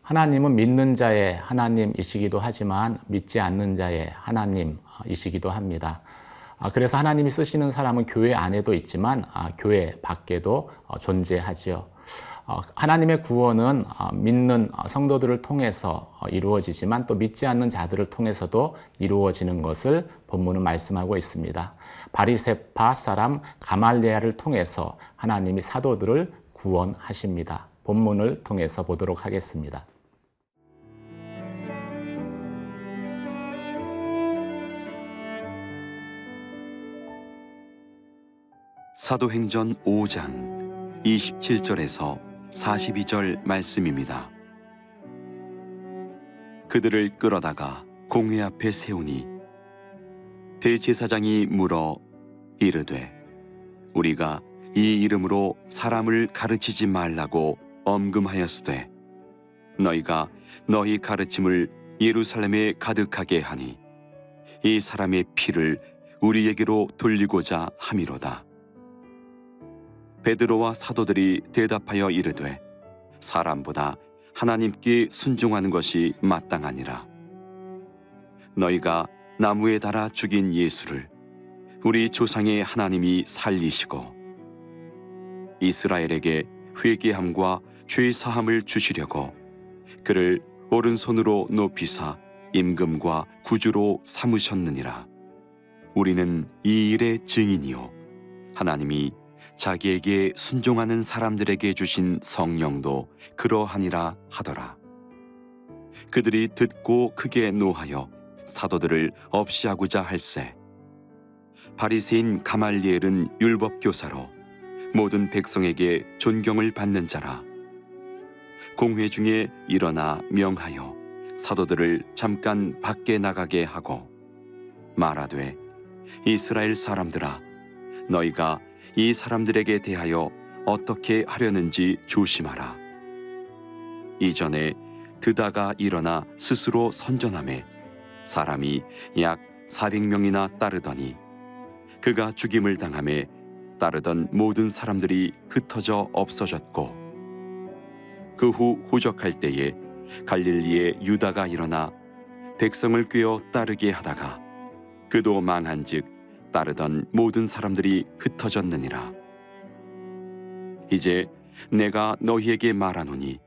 하나님은 믿는 자의 하나님이시기도 하지만 믿지 않는 자의 하나님이시기도 합니다. 그래서 하나님이 쓰시는 사람은 교회 안에도 있지만 교회 밖에도 존재하지요. 하나님의 구원은 믿는 성도들을 통해서 이루어지지만 또 믿지 않는 자들을 통해서도 이루어지는 것을 본문은 말씀하고 있습니다. 바리새파 사람 가말리엘을 통해서 하나님이 사도들을 구원하십니다. 본문을 통해서 보도록 하겠습니다. 사도행전 5장 27절에서 42절 말씀입니다. 그들을 끌어다가 공회 앞에 세우니 대제사장이 물어 이르되 우리가 이 이름으로 사람을 가르치지 말라고 엄금하였으되 너희가 너희 가르침을 예루살렘에 가득하게 하니 이 사람의 피를 우리에게로 돌리고자 함이로다. 베드로와 사도들이 대답하여 이르되 사람보다 하나님께 순종하는 것이 마땅하니라. 너희가 나무에 달아 죽인 예수를 우리 조상의 하나님이 살리시고 이스라엘에게 회개함과 죄 사함을 주시려고 그를 오른손으로 높이사 임금과 구주로 삼으셨느니라. 우리는 이 일의 증인이요 하나님이 자기에게 순종하는 사람들에게 주신 성령도 그러하니라 하더라. 그들이 듣고 크게 노하여 사도들을 없이하고자 할세 바리새인 가말리엘은 율법교사로 모든 백성에게 존경을 받는 자라. 공회 중에 일어나 명하여 사도들을 잠깐 밖에 나가게 하고 말하되 이스라엘 사람들아 너희가 이 사람들에게 대하여 어떻게 하려는지 조심하라. 이전에 드다가 일어나 스스로 선전하매 사람이 약 400명이나 따르더니 그가 죽임을 당하매 따르던 모든 사람들이 흩어져 없어졌고 그 후 호적할 때에 갈릴리의 유다가 일어나 백성을 꾀어 따르게 하다가 그도 망한즉 따르던 모든 사람들이 흩어졌느니라. 이제 내가 너희에게 말하노니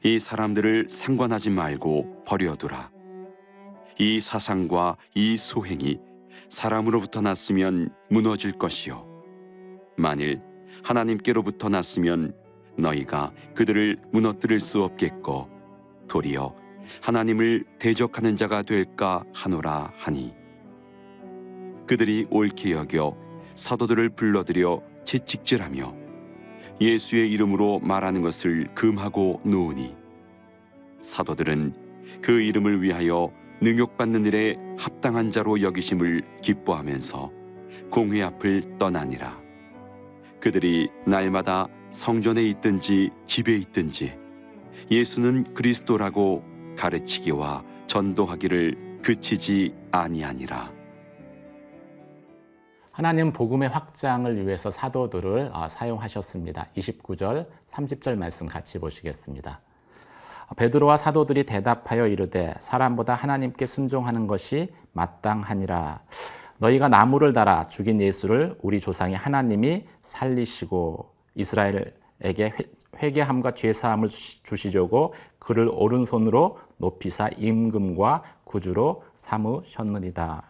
이 사람들을 상관하지 말고 버려두라. 이 사상과 이 소행이 사람으로부터 났으면 무너질 것이요 만일 하나님께로부터 났으면 너희가 그들을 무너뜨릴 수 없겠고 도리어 하나님을 대적하는 자가 될까 하노라 하니 그들이 옳게 여겨 사도들을 불러들여 채찍질하며 예수의 이름으로 말하는 것을 금하고 놓으니 사도들은 그 이름을 위하여 능욕받는 일에 합당한 자로 여기심을 기뻐하면서 공회 앞을 떠나니라. 그들이 날마다 성전에 있든지 집에 있든지 예수는 그리스도라고 가르치기와 전도하기를 그치지 아니하니라. 하나님 복음의 확장을 위해서 사도들을 사용하셨습니다. 29절, 30절 말씀 같이 보시겠습니다. 베드로와 사도들이 대답하여 이르되 사람보다 하나님께 순종하는 것이 마땅하니라. 너희가 나무를 달아 죽인 예수를 우리 조상의 하나님이 살리시고 이스라엘에게 회개함과 죄사함을 주시려고 그를 오른손으로 높이사 임금과 구주로 삼으셨느니라.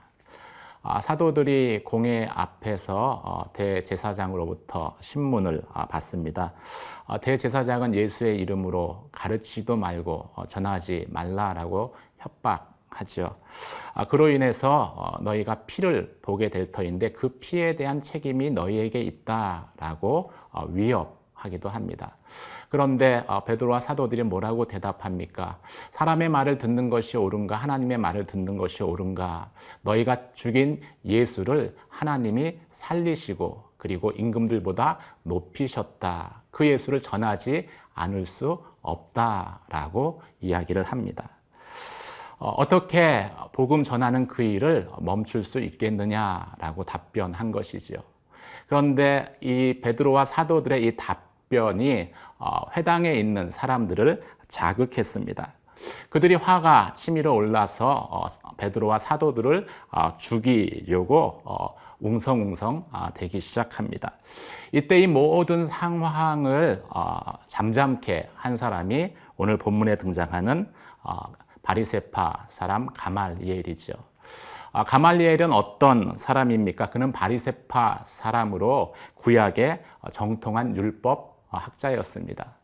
사도들이 공회 앞에서 대제사장으로부터 신문을 받습니다. 대제사장은 예수의 이름으로 가르치지도 말고 전하지 말라라고 협박하죠. 그로 인해서 너희가 피를 보게 될 터인데 그 피에 대한 책임이 너희에게 있다라고 위협하기도 합니다. 그런데 베드로와 사도들이 뭐라고 대답합니까? 사람의 말을 듣는 것이 옳은가? 하나님의 말을 듣는 것이 옳은가? 너희가 죽인 예수를 하나님이 살리시고 그리고 임금들보다 높이셨다. 그 예수를 전하지 않을 수 없다라고 이야기를 합니다. 어떻게 복음 전하는 그 일을 멈출 수 있겠느냐라고 답변한 것이지요. 그런데 이 베드로와 사도들의 이 답변이 회당에 있는 사람들을 자극했습니다. 그들이 화가 치밀어 올라서 베드로와 사도들을 죽이려고 웅성웅성 되기 시작합니다. 이때 이 모든 상황을 잠잠케 한 사람이 오늘 본문에 등장하는 바리새파 사람 가말리엘이죠. 가말리엘은 어떤 사람입니까? 그는 바리새파 사람으로 구약의 정통한 율법 학자였습니다.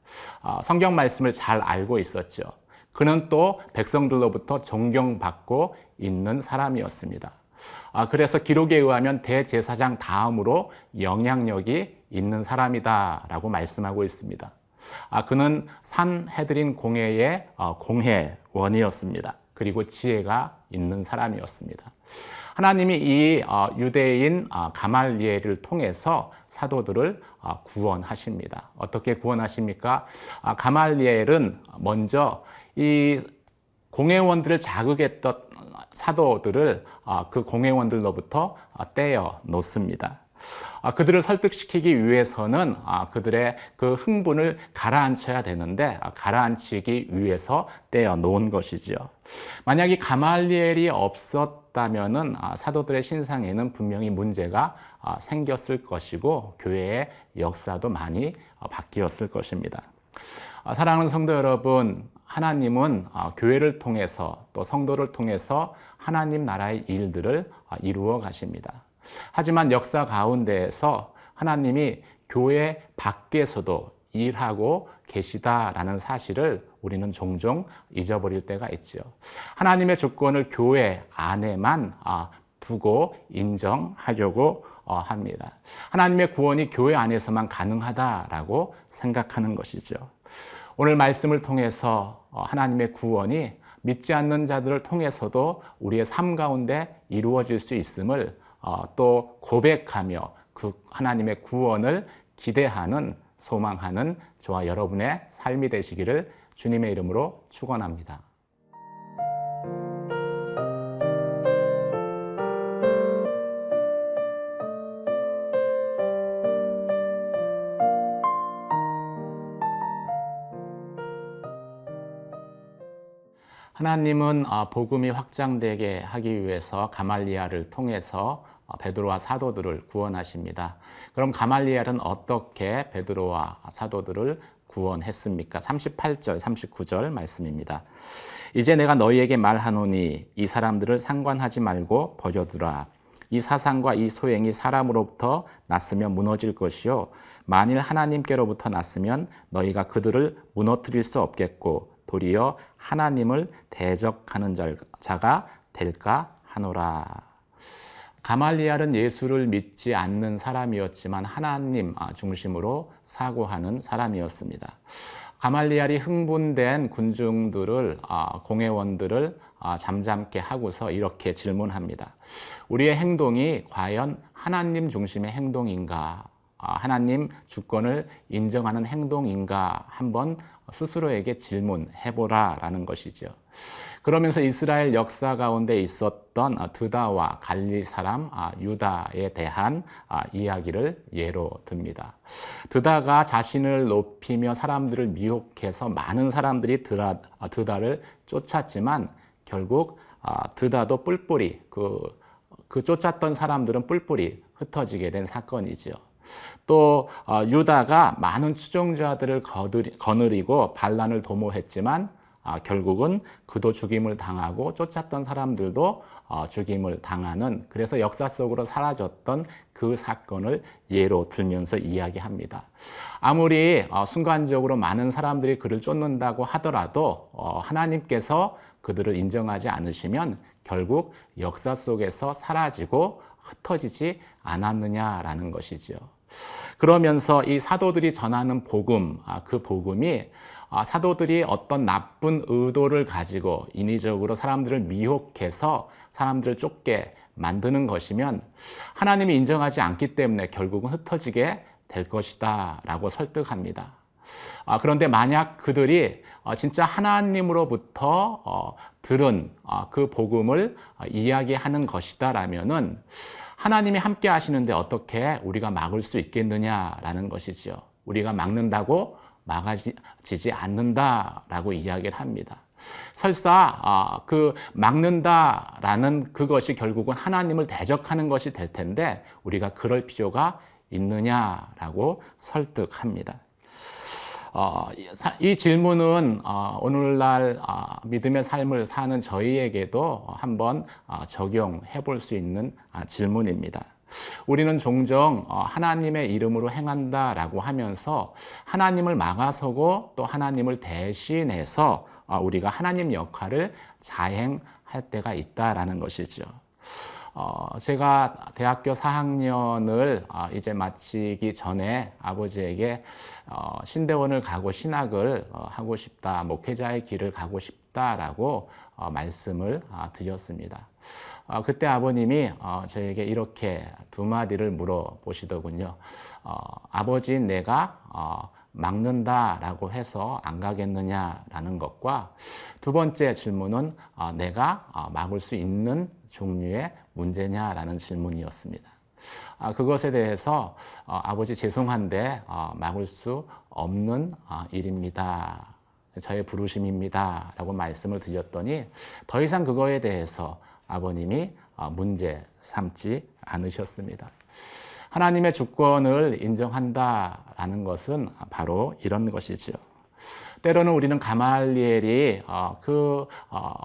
성경 말씀을 잘 알고 있었죠. 그는 또 백성들로부터 존경받고 있는 사람이었습니다. 그래서 기록에 의하면 대제사장 다음으로 영향력이 있는 사람이다라고 말씀하고 있습니다. 그는 산헤드린 공회의 공회원이었습니다. 그리고 지혜가 있는 사람이었습니다. 하나님이 이 유대인 가말리엘을 통해서 사도들을 구원하십니다. 어떻게 구원하십니까? 가말리엘은 먼저 이 공회원들을 자극했던 사도들을 그 공회원들로부터 떼어 놓습니다. 그들을 설득시키기 위해서는 그들의 그 흥분을 가라앉혀야 되는데 가라앉히기 위해서 떼어 놓은 것이죠. 만약 이 가말리엘이 없었다면은 사도들의 신상에는 분명히 문제가 생겼을 것이고 교회의 역사도 많이 바뀌었을 것입니다. 사랑하는 성도 여러분, 하나님은 교회를 통해서 또 성도를 통해서 하나님 나라의 일들을 이루어 가십니다. 하지만 역사 가운데에서 하나님이 교회 밖에서도 일하고 계시다라는 사실을 우리는 종종 잊어버릴 때가 있죠. 하나님의 주권을 교회 안에만 두고 인정하려고 합니다. 하나님의 구원이 교회 안에서만 가능하다라고 생각하는 것이죠. 오늘 말씀을 통해서 하나님의 구원이 믿지 않는 자들을 통해서도 우리의 삶 가운데 이루어질 수 있음을 또 고백하며 그 하나님의 구원을 기대하는, 소망하는 저와 여러분의 삶이 되시기를 주님의 이름으로 축원합니다. 하나님은 복음이 확장되게 하기 위해서 가말리엘을 통해서 베드로와 사도들을 구원하십니다. 그럼 가말리엘은 어떻게 베드로와 사도들을 구원했습니까? 38절, 39절 말씀입니다. 이제 내가 너희에게 말하노니 이 사람들을 상관하지 말고 버려두라. 이 사상과 이 소행이 사람으로부터 났으면 무너질 것이요 만일 하나님께로부터 났으면 너희가 그들을 무너뜨릴 수 없겠고 도리어 하나님을 대적하는 자가 될까 하노라. 가말리엘은 예수를 믿지 않는 사람이었지만 하나님 중심으로 사고하는 사람이었습니다. 가말리엘이 흥분된 군중들을 공회원들을 잠잠케 하고서 이렇게 질문합니다. 우리의 행동이 과연 하나님 중심의 행동인가? 하나님 주권을 인정하는 행동인가? 한번 스스로에게 질문해보라 라는 것이죠. 그러면서 이스라엘 역사 가운데 있었던 드다와 갈리 사람 유다에 대한 이야기를 예로 듭니다. 드다가 자신을 높이며 사람들을 미혹해서 많은 사람들이 드다를 쫓았지만 결국 드다도 뿔뿔이 그 쫓았던 사람들은 뿔뿔이 흩어지게 된 사건이죠. 또 유다가 많은 추종자들을 거느리고 반란을 도모했지만 결국은 그도 죽임을 당하고 쫓았던 사람들도 죽임을 당하는, 그래서 역사 속으로 사라졌던 그 사건을 예로 들면서 이야기합니다. 아무리 순간적으로 많은 사람들이 그를 쫓는다고 하더라도 하나님께서 그들을 인정하지 않으시면 결국 역사 속에서 사라지고 흩어지지 않았느냐라는 것이죠. 그러면서 이 사도들이 전하는 복음, 그 복음이 사도들이 어떤 나쁜 의도를 가지고 인위적으로 사람들을 미혹해서 사람들을 쫓게 만드는 것이면 하나님이 인정하지 않기 때문에 결국은 흩어지게 될 것이다 라고 설득합니다. 그런데 만약 그들이 진짜 하나님으로부터 들은 그 복음을 이야기하는 것이다라면은 하나님이 함께 하시는데 어떻게 우리가 막을 수 있겠느냐라는 것이죠. 우리가 막는다고 막아지지 않는다라고 이야기를 합니다. 설사 그 막는다라는 그것이 결국은 하나님을 대적하는 것이 될 텐데 우리가 그럴 필요가 있느냐라고 설득합니다. 이 질문은 오늘날 믿음의 삶을 사는 저희에게도 한번 적용해 볼 수 있는 질문입니다. 우리는 종종 하나님의 이름으로 행한다라고 하면서 하나님을 막아서고 또 하나님을 대신해서 우리가 하나님 역할을 자행할 때가 있다라는 것이죠. 제가 대학교 4학년을 이제 마치기 전에 아버지에게 신대원을 가고 신학을 하고 싶다, 목회자의 길을 가고 싶다라고 말씀을 드렸습니다. 그때 아버님이 저에게 이렇게 두 마디를 물어보시더군요. 아버지인 내가 막는다라고 해서 안 가겠느냐라는 것과 두 번째 질문은 내가 막을 수 있는 종류의 문제냐라는 질문이었습니다. 그것에 대해서 아버지 죄송한데 막을 수 없는 일입니다. 저의 부르심입니다. 라고 말씀을 드렸더니 더 이상 그거에 대해서 아버님이 문제 삼지 않으셨습니다. 하나님의 주권을 인정한다라는 것은 바로 이런 것이죠. 때로는 우리는 가말리엘이 그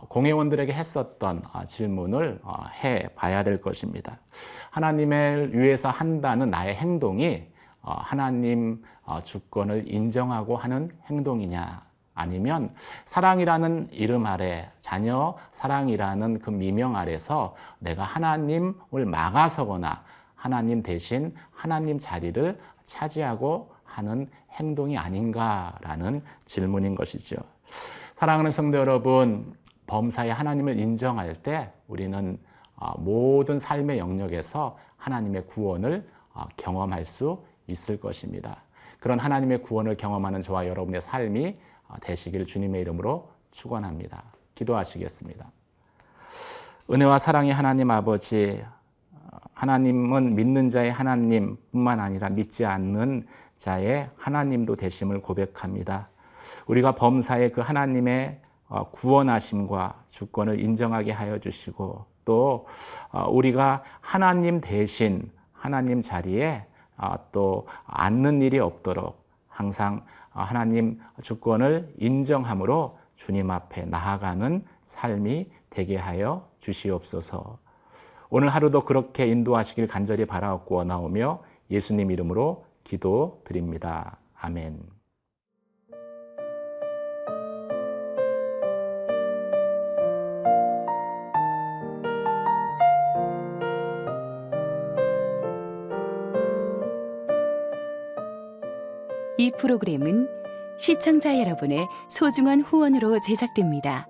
공회원들에게 했었던 질문을 해봐야 될 것입니다. 하나님을 위해서 한다는 나의 행동이 하나님 주권을 인정하고 하는 행동이냐, 아니면 사랑이라는 이름 아래, 자녀 사랑이라는 그 미명 아래서 내가 하나님을 막아서거나 하나님 대신 하나님 자리를 차지하고 하는 행동이 아닌가라는 질문인 것이죠. 사랑하는 성도 여러분, 범사에 하나님을 인정할 때 우리는 모든 삶의 영역에서 하나님의 구원을 경험할 수 있을 것입니다. 그런 하나님의 구원을 경험하는 저와 여러분의 삶이 되시길 주님의 이름으로 축원합니다. 기도하시겠습니다. 은혜와 사랑의 하나님 아버지, 하나님은 믿는 자의 하나님뿐만 아니라 믿지 않는 자의 하나님도 되심을 고백합니다. 우리가 범사의 그 하나님의 구원하심과 주권을 인정하게 하여 주시고, 또 우리가 하나님 대신 하나님 자리에 또 앉는 일이 없도록 항상 하나님 주권을 인정함으로 주님 앞에 나아가는 삶이 되게 하여 주시옵소서. 오늘 하루도 그렇게 인도하시길 간절히 바라옵고 원하오며 예수님 이름으로 기도드립니다. 아멘. 이 프로그램은 시청자 여러분의 소중한 후원으로 제작됩니다.